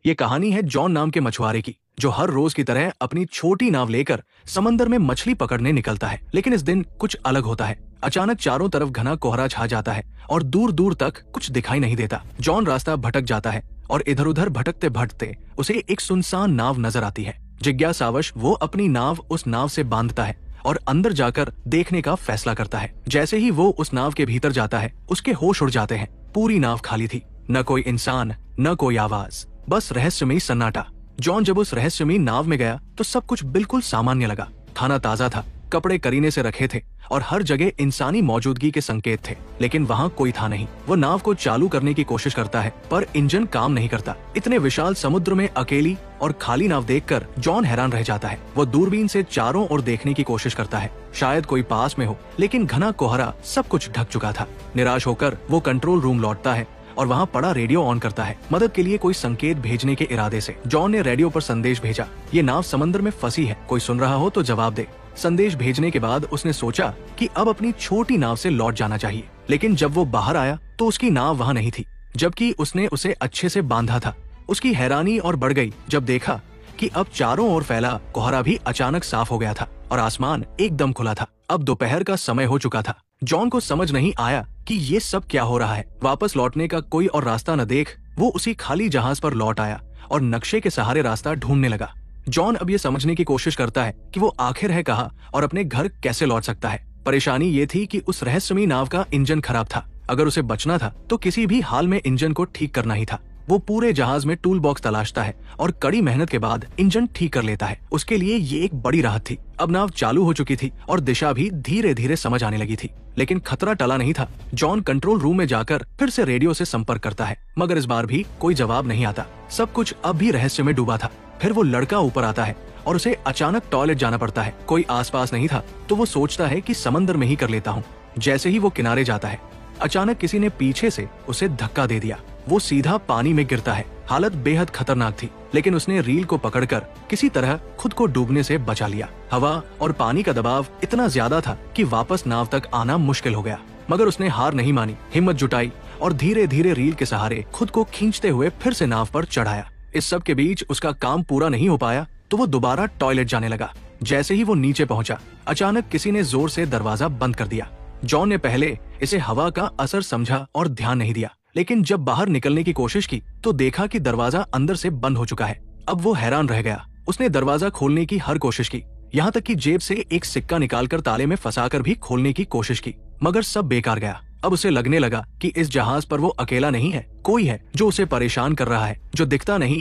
ये कहानी है जॉन नाम के मछुआरे की, जो हर रोज की तरह अपनी छोटी नाव लेकर समंदर में मछली पकड़ने निकलता है। लेकिन इस दिन कुछ अलग होता है। अचानक चारों तरफ घना कोहरा छा जाता है और दूर दूर तक कुछ दिखाई नहीं देता। जॉन रास्ता भटक जाता है और इधर उधर भटकते भटकते उसे एक सुनसान नाव नजर आती है। जिज्ञासावश वो अपनी नाव उस नाव से बांधता है और अंदर जाकर देखने का फैसला करता है। जैसे ही वो उस नाव के भीतर जाता है, उसके होश उड़ जाते हैं। पूरी नाव खाली थी, न कोई इंसान, न कोई आवाज, बस रहस्यमयी सन्नाटा। जॉन जब उस रहस्यमयी नाव में गया तो सब कुछ बिल्कुल सामान्य लगा। खाना ताजा था, कपड़े करीने से रखे थे और हर जगह इंसानी मौजूदगी के संकेत थे। लेकिन वहाँ कोई था नहीं। वो नाव को चालू करने की कोशिश करता है पर इंजन काम नहीं करता। इतने विशाल समुद्र में अकेली और खाली नाव देखकर जॉन हैरान रह जाता है। वो दूरबीन से चारों ओर देखने की कोशिश करता है, शायद कोई पास में हो, लेकिन घना कोहरा सब कुछ ढक चुका था। निराश होकर वो कंट्रोल रूम लौटता है और वहाँ पड़ा रेडियो ऑन करता है, मदद के लिए कोई संकेत भेजने के इरादे से। जॉन ने रेडियो पर संदेश भेजा, ये नाव समंदर में फंसी है, कोई सुन रहा हो तो जवाब दे। संदेश भेजने के बाद उसने सोचा कि अब अपनी छोटी नाव से लौट जाना चाहिए। लेकिन जब वो बाहर आया तो उसकी नाव वहाँ नहीं थी, जबकि उसने उसे अच्छे से बांधा था। उसकी हैरानी और बढ़ गई जब देखा कि अब चारों ओर फैला कोहरा भी अचानक साफ हो गया था और आसमान एकदम खुला था। अब दोपहर का समय हो चुका था। जॉन को समझ नहीं आया कि ये सब क्या हो रहा है। वापस लौटने का कोई और रास्ता न देख वो उसी खाली जहाज पर लौट आया और नक्शे के सहारे रास्ता ढूंढने लगा। जॉन अब ये समझने की कोशिश करता है कि वो आखिर है कहाँ और अपने घर कैसे लौट सकता है। परेशानी ये थी कि उस रहस्यमयी नाव का इंजन खराब था। अगर उसे बचना था तो किसी भी हाल में इंजन को ठीक करना ही था। वो पूरे जहाज में टूल बॉक्स तलाशता है और कड़ी मेहनत के बाद इंजन ठीक कर लेता है। उसके लिए ये एक बड़ी राहत थी। अब नाव चालू हो चुकी थी और दिशा भी धीरे धीरे समझ आने लगी थी। लेकिन खतरा टला नहीं था। जॉन कंट्रोल रूम में जाकर फिर से रेडियो से संपर्क करता है, मगर इस बार भी कोई जवाब नहीं आता। सब कुछ अब भी रहस्य में डूबा था। फिर वो लड़का ऊपर आता है और उसे अचानक टॉयलेट जाना पड़ता है। कोई आसपास नहीं था तो वो सोचता है कि समंदर में ही कर लेता हूँ। जैसे ही वो किनारे जाता है, अचानक किसी ने पीछे से उसे धक्का दे दिया। वो सीधा पानी में गिरता है। हालत बेहद खतरनाक थी, लेकिन उसने रील को पकड़कर किसी तरह खुद को डूबने से बचा लिया। हवा और पानी का दबाव इतना ज्यादा था कि वापस नाव तक आना मुश्किल हो गया, मगर उसने हार नहीं मानी, हिम्मत जुटाई और धीरे धीरे रील के सहारे खुद को खींचते हुए फिर से नाव पर चढ़ाया। इस सब के बीच उसका काम पूरा नहीं हो पाया तो वो दोबारा टॉयलेट जाने लगा। जैसे ही वो नीचे पहुंचा, अचानक किसी ने जोर से दरवाजा बंद कर दिया। जॉन ने पहले इसे हवा का असर समझा और ध्यान नहीं दिया, लेकिन जब बाहर निकलने की कोशिश की तो देखा कि दरवाजा अंदर से बंद हो चुका है। अब वो हैरान रह गया। उसने दरवाजा खोलने की हर कोशिश की, यहाँ तक कि जेब से एक सिक्का निकालकर ताले में फंसाकर भी खोलने की कोशिश की, मगर सब बेकार गया। अब उसे लगने लगा कि इस जहाज पर वो अकेला नहीं है, कोई है जो उसे परेशान कर रहा है, जो दिखता नहीं